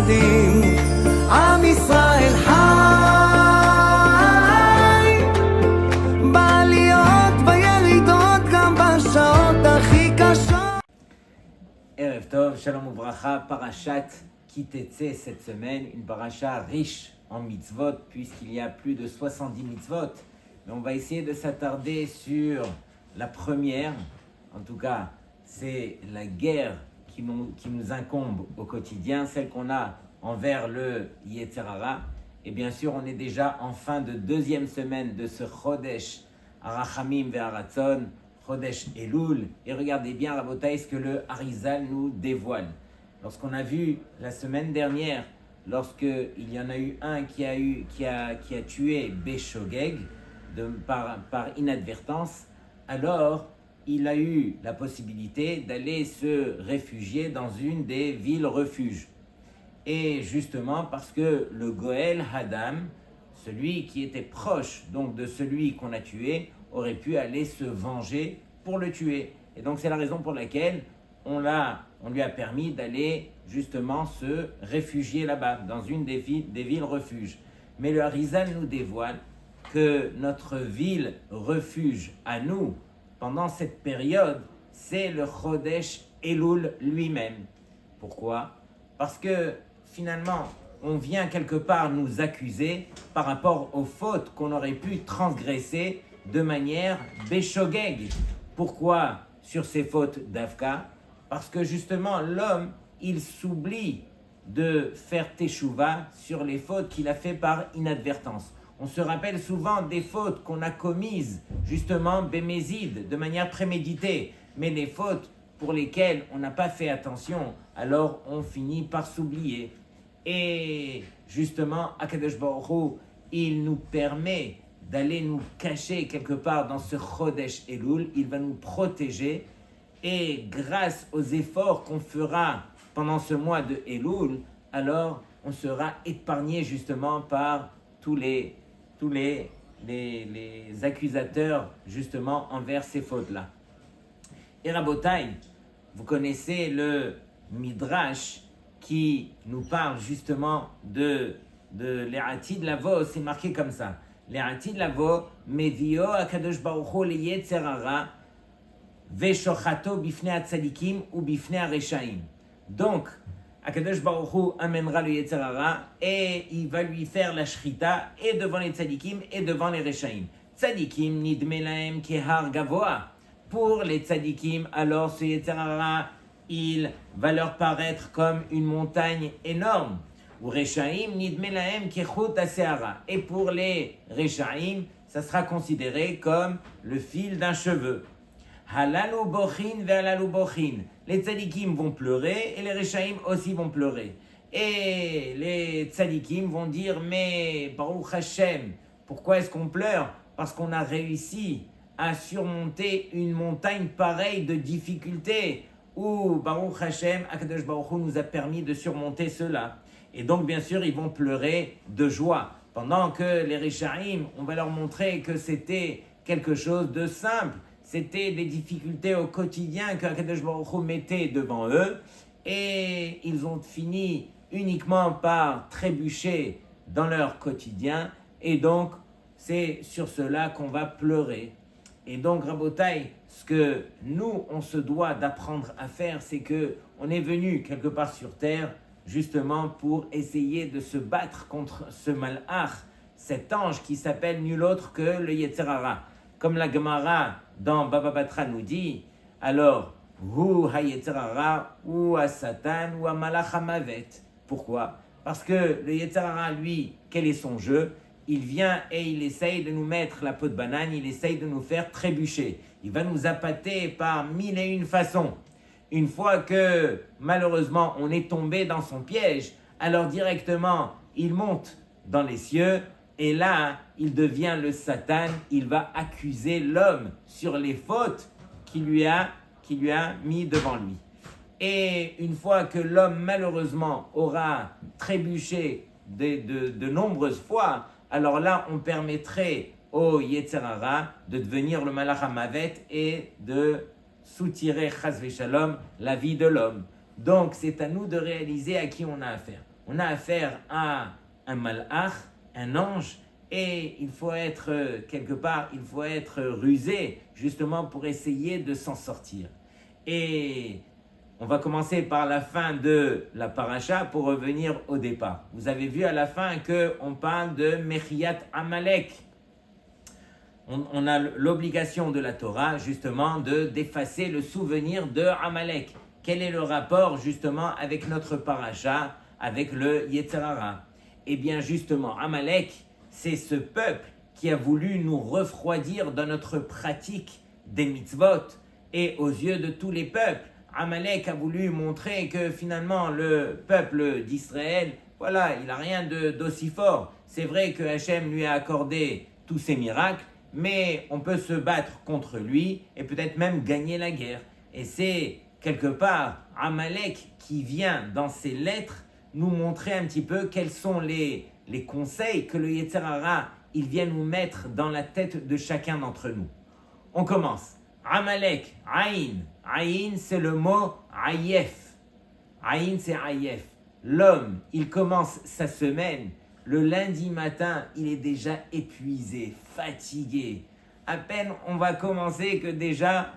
מאוחדים, עם ישראל חי, בעליות וירידות גם בשעות הכי קשות. Erev Tov, Shalom Uvracha, Parashat Kitetse cette semaine, une paracha riche en mitzvot, puisqu'il y a plus de 70 mitzvot. Mais on va essayer de s'attarder sur la première, en tout cas, c'est la guerre qui nous incombe au quotidien, celle qu'on a envers le Yetzer Hara. Et bien sûr, on est déjà en fin de deuxième semaine de ce Chodesh Arachamim ve'Aratzon, Chodesh Elul. Et regardez bien, Rabotai, ce que le Harizal nous dévoile. Lorsqu'on a vu la semaine dernière, lorsqu'il y en a eu un qui a tué Béchogeg par inadvertance, alors il a eu la possibilité d'aller se réfugier dans une des villes refuges. Et justement parce que le Goël Hadam, celui qui était proche donc de celui qu'on a tué, aurait pu aller se venger pour le tuer. Et donc c'est la raison pour laquelle on lui a permis d'aller justement se réfugier là-bas, dans une des villes refuges. Mais le Harizal nous dévoile que notre ville refuge à nous, pendant cette période, c'est le Chodesh Elul lui-même. Pourquoi ? Parce que finalement, on vient quelque part nous accuser par rapport aux fautes qu'on aurait pu transgresser de manière Béchogeg. Pourquoi sur ces fautes d'Avka ? Parce que justement, l'homme, il s'oublie de faire teshuva sur les fautes qu'il a fait par inadvertance. On se rappelle souvent des fautes qu'on a commises, justement, bémézide, de manière préméditée. Mais les fautes pour lesquelles on n'a pas fait attention, alors on finit par s'oublier. Et justement, Akadosh Baruch Hu, il nous permet d'aller nous cacher quelque part dans ce Chodesh Elul. Il va nous protéger. Et grâce aux efforts qu'on fera pendant ce mois de Elul, alors on sera épargné justement par tous les accusateurs justement envers ces fautes-là. Et Rabotai, vous connaissez le Midrash qui nous parle justement de l'E'atid Lavo, c'est marqué comme ça. L'E'atid Lavo, Mevio Akadosh Baruch Hu le Yetzer Hara, Veshochato bifnei hatzadikim ou bifnei hareshaim. Donc, Akadosh Baruch Hu amènera le Yetzer Hara et il va lui faire la shrita et devant les tzadikim et devant les reshaim. Tzadikim nidme lahem kehar gavoa. Pour les tzadikim, alors ce Yetzer Hara, il va leur paraître comme une montagne énorme. Ou reshaim nidme lahem kechut haseara. Et pour les reshaim, ça sera considéré comme le fil d'un cheveu. Halalu bochin ve'halalu bochin. Les tzadikim vont pleurer et les reshaim aussi vont pleurer. Et les tzadikim vont dire, mais Baruch Hashem, pourquoi est-ce qu'on pleure ? Parce qu'on a réussi à surmonter une montagne pareille de difficultés. Ou Baruch Hashem, Akadosh Baruch Hu nous a permis de surmonter cela. Et donc bien sûr, ils vont pleurer de joie. Pendant que les reshaim, on va leur montrer que c'était quelque chose de simple. C'était des difficultés au quotidien que Akadosh Baruch Hu mettait devant eux et ils ont fini uniquement par trébucher dans leur quotidien et donc c'est sur cela qu'on va pleurer. Et donc Rabotai, ce que nous on se doit d'apprendre à faire, c'est que on est venu quelque part sur terre justement pour essayer de se battre contre ce malach, cet ange qui s'appelle nul autre que le Yetzer Hara. Comme la Gemara dans Baba Batra nous dit, alors, Hu ha-Yetzer Hara, ou ha-Satan, ou ha-Malach ha-Mavet. Pourquoi ? Parce que le Yetzer Hara, lui, quel est son jeu ? Il vient et il essaye de nous mettre la peau de banane, il essaye de nous faire trébucher. Il va nous appâter par mille et une façons. Une fois que, malheureusement, on est tombé dans son piège, alors directement, il monte dans les cieux, et là, il devient le Satan, il va accuser l'homme sur les fautes qu'il lui a mis devant lui. Et une fois que l'homme, malheureusement, aura trébuché de nombreuses fois, alors là, on permettrait au Yetzer Hara de devenir le Malach HaMavet et de soutirer, Chas v'Shalom, la vie de l'homme. Donc, c'est à nous de réaliser à qui on a affaire. on a affaire à un malach, un ange, et il faut être quelque part, il faut être rusé justement pour essayer de s'en sortir. Et on va commencer par la fin de la paracha pour revenir au départ. Vous avez vu à la fin qu'on parle de Mechiat Amalek. On a l'obligation de la Torah justement d'effacer le souvenir de Amalek. Quel est le rapport justement avec notre paracha, avec le Yetzer Hara? Eh bien justement, Amalek, c'est ce peuple qui a voulu nous refroidir dans notre pratique des mitzvot et aux yeux de tous les peuples. Amalek a voulu montrer que finalement le peuple d'Israël, voilà, il n'a rien d'aussi fort. C'est vrai que Hachem lui a accordé tous ses miracles, mais on peut se battre contre lui et peut-être même gagner la guerre. Et c'est quelque part Amalek qui vient dans ses lettres nous montrer un petit peu quels sont les conseils que le Yetzer Hara il vient nous mettre dans la tête de chacun d'entre nous. On commence. Amalek, Aïn. Aïn, c'est le mot Ayef. Aïn, c'est Ayef. L'homme, il commence sa semaine. Le lundi matin, il est déjà épuisé, fatigué. À peine on va commencer que déjà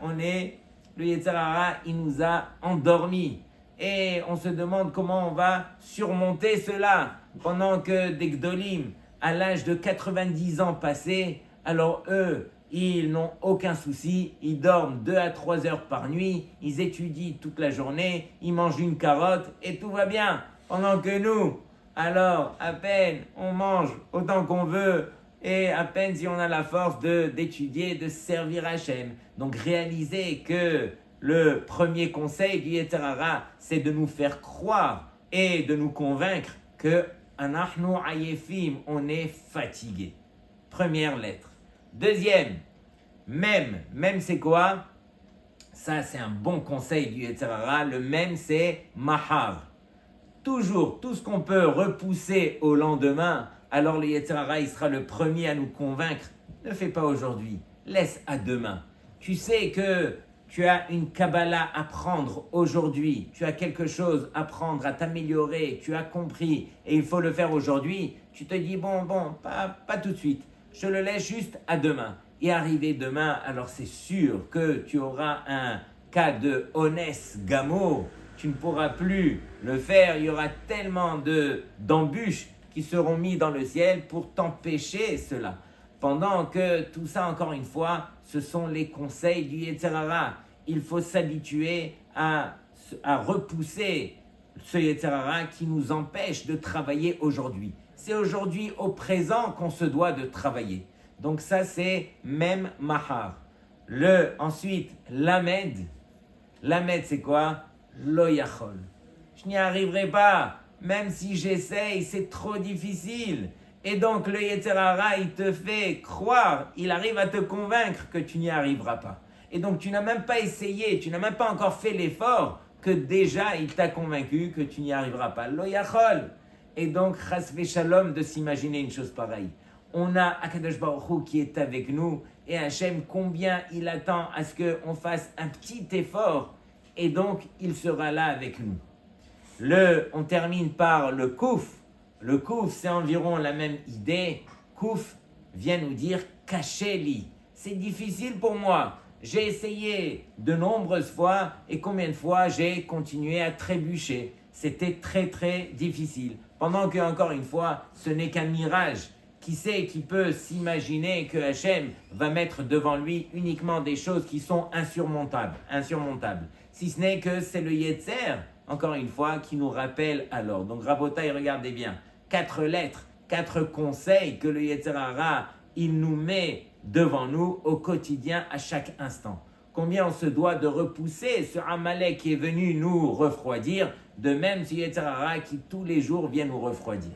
le Yetzer Hara, il nous a endormis. Et on se demande comment on va surmonter cela pendant que des Gdolim, à l'âge de 90 ans passés, alors eux, ils n'ont aucun souci, ils dorment 2 à 3 heures par nuit, ils étudient toute la journée, ils mangent une carotte et tout va bien. Pendant que nous, alors à peine on mange autant qu'on veut et à peine si on a la force d'étudier, de servir Hachem. Donc réalisez que le premier conseil du Yetzer Hara, c'est de nous faire croire et de nous convaincre que Anachnu Ayefim, on est fatigué. Première lettre. Deuxième, même c'est quoi? Ça c'est un bon conseil du Yetzer Hara. Le même c'est Mahar. Toujours, tout ce qu'on peut repousser au lendemain, alors le Yetzer Hara il sera le premier à nous convaincre. Ne fais pas aujourd'hui, laisse à demain. Tu sais que tu as une Kabbalah à prendre aujourd'hui, tu as quelque chose à prendre, à t'améliorer, tu as compris et il faut le faire aujourd'hui. Tu te dis pas tout de suite, je le laisse juste à demain. Et arrivé demain, alors c'est sûr que tu auras un cas de Ones Gamour, tu ne pourras plus le faire, il y aura tellement d'embûches qui seront mises dans le ciel pour t'empêcher cela. Pendant que tout ça, encore une fois, ce sont les conseils du Yetzer Hara. Il faut s'habituer à repousser ce Yetzer Hara qui nous empêche de travailler aujourd'hui. C'est aujourd'hui, au présent, qu'on se doit de travailler. Donc ça, c'est même Mahar. Ensuite, Lamed. Lamed, c'est quoi? Lo yachol. Je n'y arriverai pas. Même si j'essaye, c'est trop difficile. Et donc le Yetzer Hara, il te fait croire, il arrive à te convaincre que tu n'y arriveras pas. Et donc tu n'as même pas essayé, tu n'as même pas encore fait l'effort que déjà il t'a convaincu que tu n'y arriveras pas. Lo yachol. Et donc, chas v'shalom de s'imaginer une chose pareille. On a Akadosh Baruch Hu qui est avec nous et Hachem combien il attend à ce qu'on fasse un petit effort et donc il sera là avec nous. On termine par le Kouf. Le Kouf, c'est environ la même idée. Kouf vient nous dire caché-li. C'est difficile pour moi. J'ai essayé de nombreuses fois et combien de fois j'ai continué à trébucher. C'était très très difficile. Pendant que, encore une fois, ce n'est qu'un mirage. Qui sait, qui peut s'imaginer que Hachem va mettre devant lui uniquement des choses qui sont insurmontables. Si ce n'est que c'est le Yetzer, encore une fois, qui nous rappelle alors. Donc Rabotai, regardez bien, 4 lettres, 4 conseils que le Yetzer Hara, il nous met devant nous au quotidien, à chaque instant. Combien on se doit de repousser ce Amalek qui est venu nous refroidir, de même ce Yetzer Hara qui tous les jours vient nous refroidir.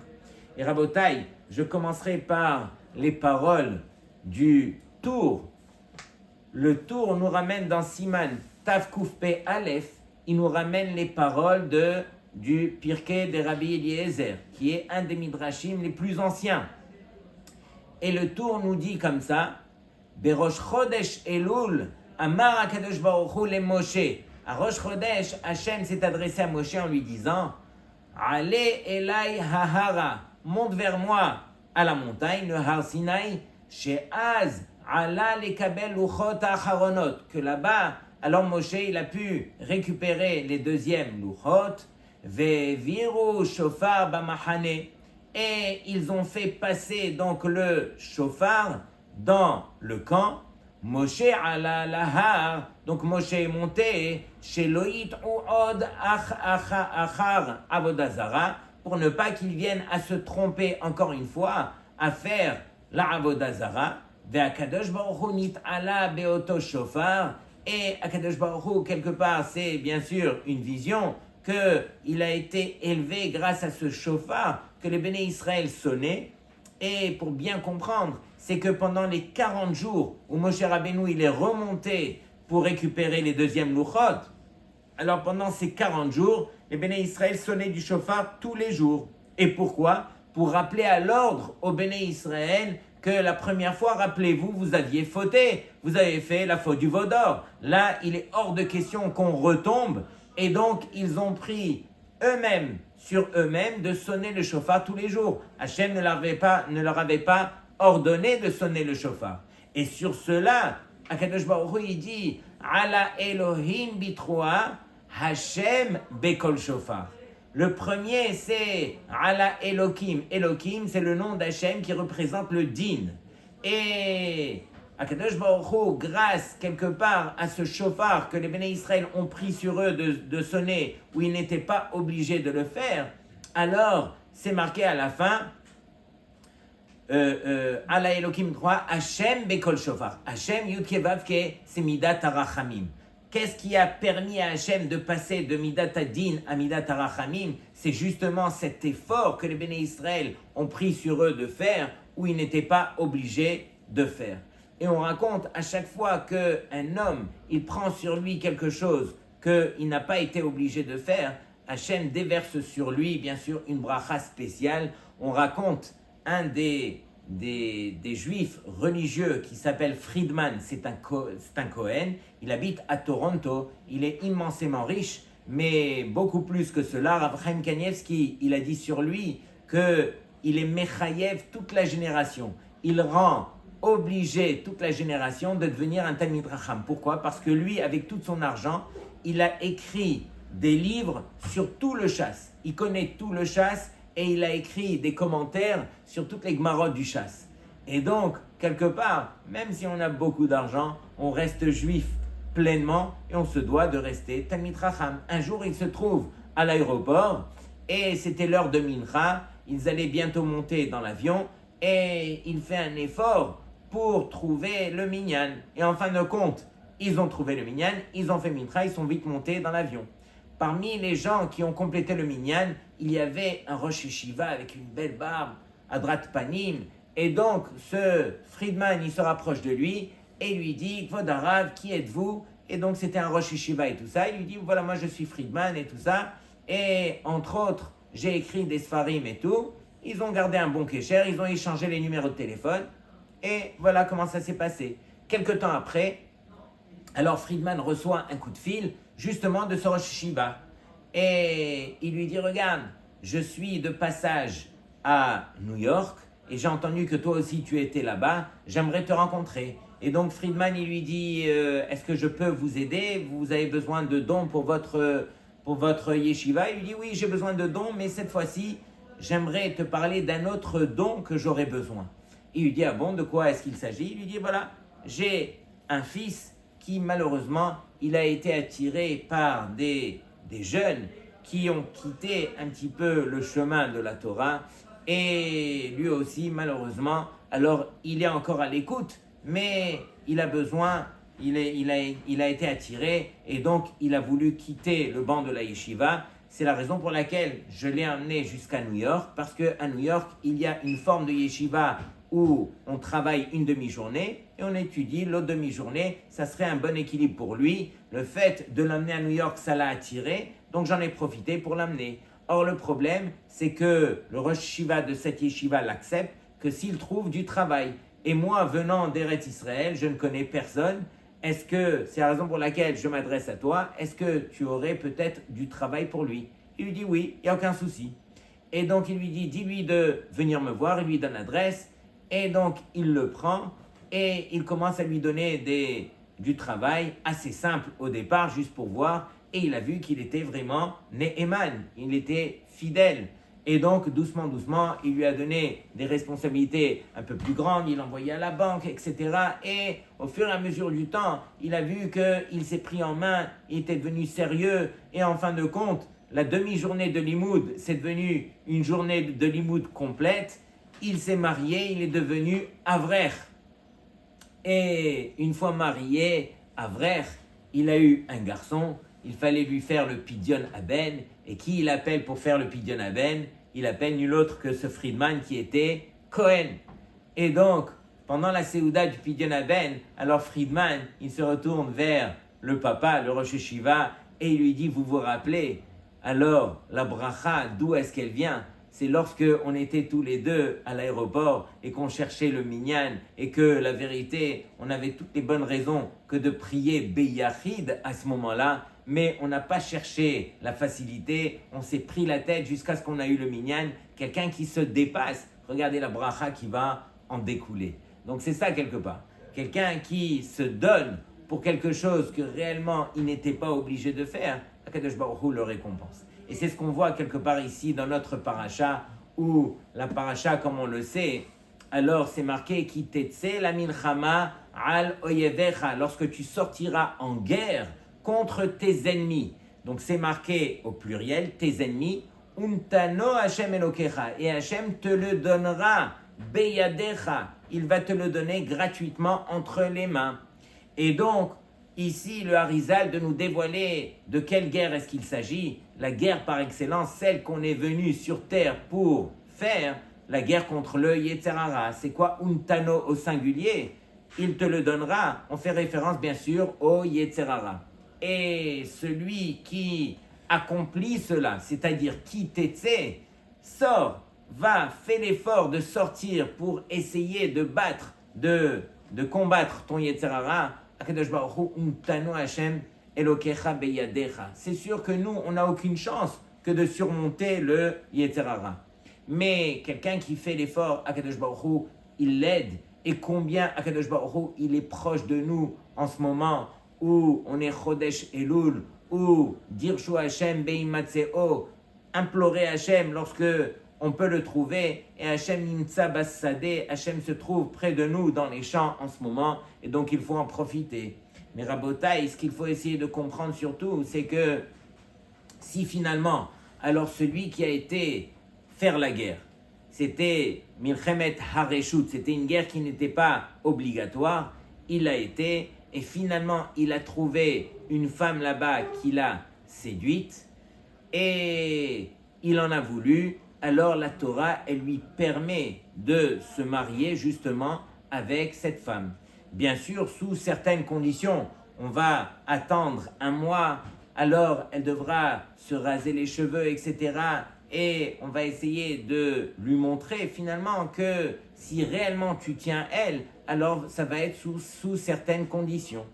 Et Rabotai, je commencerai par les paroles du Tour. Le Tour nous ramène dans Siman Tav Kuf Pe Aleph, il nous ramène les paroles du Pirkei de Rabbi Eliezer, qui est un des Midrashim les plus anciens. Et le Tour nous dit comme ça, Berosh Chodesh Elul, Amar HaKadosh Baruch Hu le Moshe. À Rosh Chodesh, Hachem s'est adressé à Moshe en lui disant, Ale elai hahara, monte vers moi à la montagne, le Har Sinaï, she'az ala lekabel luchot acharonot, que là-bas, alors Moshe, il a pu récupérer les deuxièmes luchot, ve'viru shofar bamachane, et ils ont fait passer donc le shofar dans le camp. Moshe ala lahar, donc Moshe est monté chez Loït ou od achar avodazara, pour ne pas qu'ils viennent à se tromper encore une fois à faire la avodazara. Ve'akadosh baruch hu nit'ala beoto shofar, et Akadosh baruch hu, quelque part, c'est bien sûr une vision qu'il a été élevé grâce à ce shofar que les béné Israël sonnaient. Et pour bien comprendre, c'est que pendant les 40 jours où Moshe Rabbeinu il est remonté pour récupérer les deuxièmes louchot, alors pendant ces 40 jours, les béné Israël sonnaient du shofar tous les jours. Et pourquoi? Pour rappeler à l'ordre aux béné Israël que la première fois, rappelez-vous, vous aviez fauté, vous avez fait la faute du veau d'or. Là, il est hors de question qu'on retombe, et donc ils ont pris eux-mêmes sur eux-mêmes de sonner le shofar tous les jours. Hachem ne leur avait pas ordonné de sonner le shofar. Et sur cela, Akadosh Baruch Hu, il dit Ala Elohim bitroa Hachem bekol shofar. Le premier, c'est Ala Elohim. Elohim, c'est le nom d'Hachem qui représente le din. Et Akadosh Baruch Hu, grâce quelque part à ce shofar que les béné Israël ont pris sur eux de sonner, où ils n'étaient pas obligés de le faire, alors c'est marqué à la fin Ala Elohim 3, Hachem bekol shofar. Hachem Yud-Ke Vav-Ke, c'est Midat Arachamim. Qu'est-ce qui a permis à Hachem de passer de Midat Adin à Midat Arachamim? C'est justement cet effort que les béné Israël ont pris sur eux de faire, où ils n'étaient pas obligés de faire. Et on raconte à chaque fois qu'un homme, il prend sur lui quelque chose qu'il n'a pas été obligé de faire, Hachem déverse sur lui, bien sûr, une bracha spéciale. On raconte un des juifs religieux qui s'appelle Friedman, c'est un Cohen, il habite à Toronto, il est immensément riche, mais beaucoup plus que cela, Rav Chaim Kanievski, il a dit sur lui qu'il est Mechayev toute la génération, il rend obligé toute la génération de devenir un Talmid Racham. Pourquoi? Parce que lui, avec tout son argent, il a écrit des livres sur tout le chasse, il connaît tout le chasse, et il a écrit des commentaires sur toutes les Gmarot du chasse. Et donc, quelque part, même si on a beaucoup d'argent, on reste juif pleinement et on se doit de rester Talmid Racham. Un jour, il se trouve à l'aéroport et c'était l'heure de Mincha. Ils allaient bientôt monter dans l'avion et il fait un effort pour trouver le minyan. Et en fin de compte, ils ont trouvé le minyan, ils ont fait Mincha, ils sont vite montés dans l'avion. Parmi les gens qui ont complété le minyan, il y avait un Rosh Yeshiva avec une belle barbe, Adrat Panim, et donc ce Friedman, il se rapproche de lui et lui dit, Kvod Harav, qui êtes-vous? Et donc c'était un Rosh Yeshiva et tout ça, il lui dit, voilà, moi je suis Friedman et tout ça, et entre autres, j'ai écrit des Sfarim et tout, ils ont gardé un bon kécher, ils ont échangé les numéros de téléphone, et voilà comment ça s'est passé. Quelque temps après, alors Friedman reçoit un coup de fil, justement de ce Rosh Yeshiva. Et il lui dit, regarde, je suis de passage à New York et j'ai entendu que toi aussi tu étais là-bas, j'aimerais te rencontrer. Et donc Friedman, il lui dit, est-ce que je peux vous aider? Vous avez besoin de dons pour votre yeshiva? Il lui dit, oui, j'ai besoin de dons, mais cette fois-ci, j'aimerais te parler d'un autre don que j'aurais besoin. Il lui dit, ah bon, de quoi est-ce qu'il s'agit? Il lui dit, voilà, j'ai un fils qui malheureusement, il a été attiré par des jeunes qui ont quitté un petit peu le chemin de la Torah et lui aussi malheureusement, alors il est encore à l'écoute, mais il a besoin, il a été attiré et donc il a voulu quitter le banc de la yeshiva. C'est la raison pour laquelle je l'ai emmené jusqu'à New York, parce qu'à New York, il y a une forme de yeshiva où on travaille une demi-journée et on étudie l'autre demi-journée. Ça serait un bon équilibre pour lui. Le fait de l'amener à New York, ça l'a attiré, donc j'en ai profité pour l'amener. Or, le problème, c'est que le Rosh Yeshiva de cette yeshiva l'accepte que s'il trouve du travail. Et moi, venant d'Eretz Israël, je ne connais personne. Est-ce que, c'est la raison pour laquelle je m'adresse à toi, est-ce que tu aurais peut-être du travail pour lui? Il lui dit oui, il n'y a aucun souci. Et donc il lui dit, dis-lui de venir me voir, il lui donne l'adresse, et donc il le prend, et il commence à lui donner du travail assez simple au départ, juste pour voir, et il a vu qu'il était vraiment Ne'eman, il était fidèle. Et donc, doucement, il lui a donné des responsabilités un peu plus grandes, il l'envoyait à la banque, etc. Et au fur et à mesure du temps, il a vu qu'il s'est pris en main, il était devenu sérieux, et en fin de compte, la demi-journée de Limoud, c'est devenu une journée de Limoud complète. Il s'est marié, il est devenu Avrer. Et une fois marié, Avrer, il a eu un garçon, il fallait lui faire le Pidyon Aben. Et qui il appelle pour faire le Pidyon Aben? Il appelle nul autre que ce Friedman qui était Cohen. Et donc, pendant la Séouda du Pidyon Aben, alors Friedman, il se retourne vers le papa, le Rosh Hashiva, et il lui dit, vous vous rappelez? Alors, la bracha, d'où est-ce qu'elle vient? C'est lorsque on était tous les deux à l'aéroport et qu'on cherchait le minyan et que la vérité, on avait toutes les bonnes raisons que de prier Beyachid à ce moment-là, mais on n'a pas cherché la facilité, on s'est pris la tête jusqu'à ce qu'on a eu le minyan, quelqu'un qui se dépasse. Regardez la bracha qui va en découler. Donc c'est ça quelque part. Quelqu'un qui se donne pour quelque chose que réellement il n'était pas obligé de faire, Akadosh Baruch Hu le récompense. Et c'est ce qu'on voit quelque part ici dans notre paracha, où la paracha, comme on le sait, alors c'est marqué Ki tetse la milchama al oyevecha, lorsque tu sortiras en guerre contre tes ennemis. Donc c'est marqué au pluriel, tes ennemis, untano Hashem elokecha, et Hashem te le donnera, beyadecha, il va te le donner gratuitement entre les mains. Et donc, ici, le Harizal de nous dévoiler de quelle guerre est-ce qu'il s'agit, la guerre par excellence, celle qu'on est venu sur terre pour faire, la guerre contre le Yetzer Hara. C'est quoi untano au singulier? Il te le donnera. On fait référence bien sûr au Yetzer Hara. Et celui qui accomplit cela, c'est-à-dire qui t'etse, sort, fait l'effort de sortir pour essayer de battre, de combattre ton Yetzer Hara. C'est sûr que nous, on n'a aucune chance que de surmonter le Yetzer Hara. Mais quelqu'un qui fait l'effort, Akadosh Baruch Hu, il l'aide. Et combien Akadosh Baruch Hu, il est proche de nous en ce moment où on est Chodesh Elul, où Dirshu Hashem Beimatseo, implorer Hashem lorsque on peut le trouver, et Hashem Nimtza Bassadeh, Hashem se trouve près de nous dans les champs en ce moment, et donc il faut en profiter. Mais Rabotai, ce qu'il faut essayer de comprendre surtout, c'est que si finalement, alors celui qui a été faire la guerre, c'était Milchemet Hareshut, c'était une guerre qui n'était pas obligatoire, il l'a été, et finalement il a trouvé une femme là-bas qui l'a séduite, et il en a voulu. Alors la Torah, elle lui permet de se marier justement avec cette femme. Bien sûr, sous certaines conditions, on va attendre un mois, alors elle devra se raser les cheveux, etc. Et on va essayer de lui montrer finalement que si réellement tu tiens elle, alors ça va être sous certaines conditions.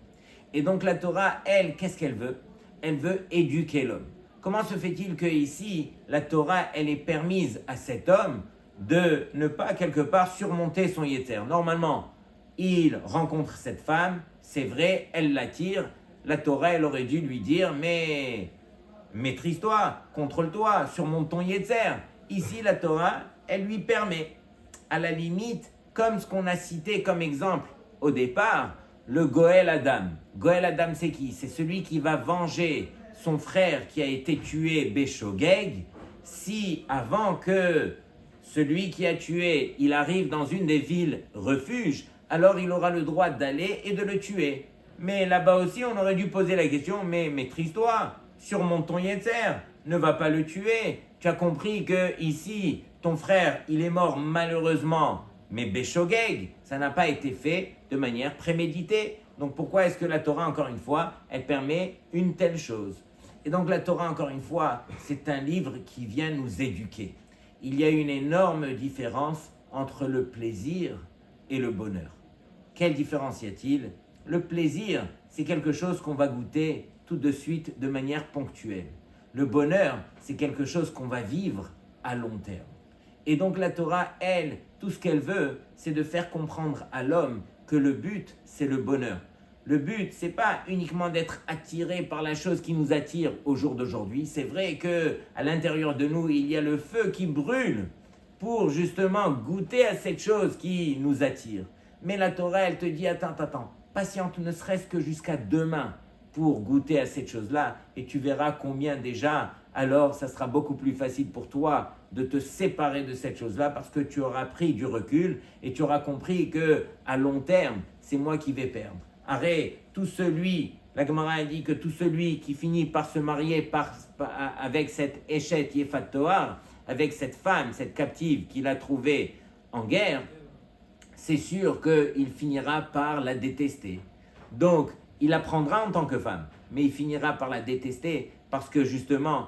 Et donc la Torah, elle, qu'est-ce qu'elle veut? Elle veut éduquer l'homme. Comment se fait-il que ici, la Torah, elle est permise à cet homme de ne pas quelque part surmonter son yetzer? Normalement, il rencontre cette femme, c'est vrai, elle l'attire. La Torah, elle aurait dû lui dire, mais maîtrise-toi, contrôle-toi, surmonte ton yetzer. Ici, la Torah, elle lui permet, à la limite, comme ce qu'on a cité comme exemple au départ, le Goël Adam. Goël Adam, c'est qui? C'est celui qui va venger son frère qui a été tué Béchogeg, si avant que celui qui a tué, il arrive dans une des villes refuges, alors il aura le droit d'aller et de le tuer. Mais là-bas aussi, on aurait dû poser la question, mais maîtrise-toi, surmonte ton yetzer, ne va pas le tuer. Tu as compris que ici, ton frère, il est mort malheureusement, mais Béchogeg, ça n'a pas été fait de manière préméditée. Donc pourquoi est-ce que la Torah, encore une fois, elle permet une telle chose? Et donc la Torah, encore une fois, c'est un livre qui vient nous éduquer. Il y a une énorme différence entre le plaisir et le bonheur. Quelle différence y a-t-il? Le plaisir, c'est quelque chose qu'on va goûter tout de suite de manière ponctuelle. Le bonheur, c'est quelque chose qu'on va vivre à long terme. Et donc la Torah, elle, tout ce qu'elle veut, c'est de faire comprendre à l'homme que le but, c'est le bonheur. Le but, c'est pas uniquement d'être attiré par la chose qui nous attire au jour d'aujourd'hui. C'est vrai que à l'intérieur de nous, il y a le feu qui brûle pour justement goûter à cette chose qui nous attire. Mais la Torah, elle te dit, attends, patiente ne serait-ce que jusqu'à demain pour goûter à cette chose-là, et tu verras combien déjà, alors ça sera beaucoup plus facile pour toi de te séparer de cette chose-là parce que tu auras pris du recul et tu auras compris que à long terme, c'est moi qui vais perdre. Arrête, la Gemara dit que tout celui qui finit par se marier avec cette Eshet Yefat Toar, avec cette femme, cette captive qu'il a trouvée en guerre, c'est sûr qu'il finira par la détester. Donc, il la prendra en tant que femme, mais il finira par la détester parce que justement,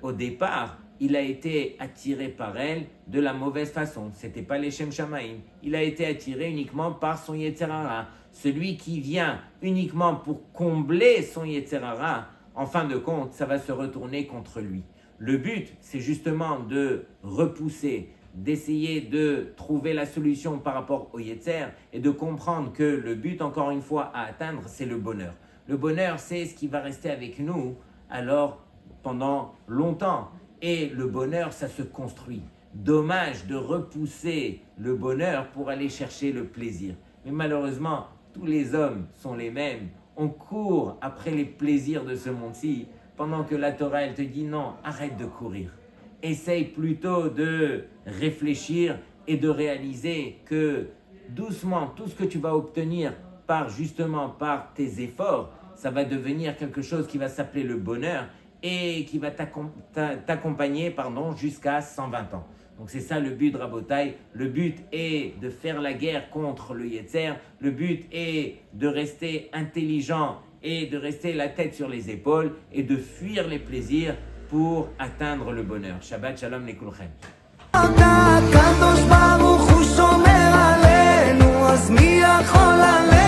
au départ, il a été attiré par elle de la mauvaise façon. C'était pas les Shem Shamaim. Il a été attiré uniquement par son Yetzer Hara. Celui qui vient uniquement pour combler son Yetzer Hara, en fin de compte, ça va se retourner contre lui. Le but, c'est justement de repousser, d'essayer de trouver la solution par rapport au Yetzer et de comprendre que le but, encore une fois, à atteindre, c'est le bonheur. Le bonheur, c'est ce qui va rester avec nous alors pendant longtemps. Et le bonheur, ça se construit. Dommage de repousser le bonheur pour aller chercher le plaisir. Mais malheureusement, tous les hommes sont les mêmes. On court après les plaisirs de ce monde-ci, pendant que la Torah, elle te dit non, arrête de courir. Essaye plutôt de réfléchir et de réaliser que doucement, tout ce que tu vas obtenir par tes efforts, ça va devenir quelque chose qui va s'appeler le bonheur et qui va t'accompagner jusqu'à 120 ans. Donc c'est ça le but de Rabotai. Le but est de faire la guerre contre le Yetzer. Le but est de rester intelligent et de rester la tête sur les épaules et de fuir les plaisirs pour atteindre le bonheur. Shabbat Shalom לכולכם. הקדוש ברוך הוא שומר עלינו, אז מי יכול עלינו?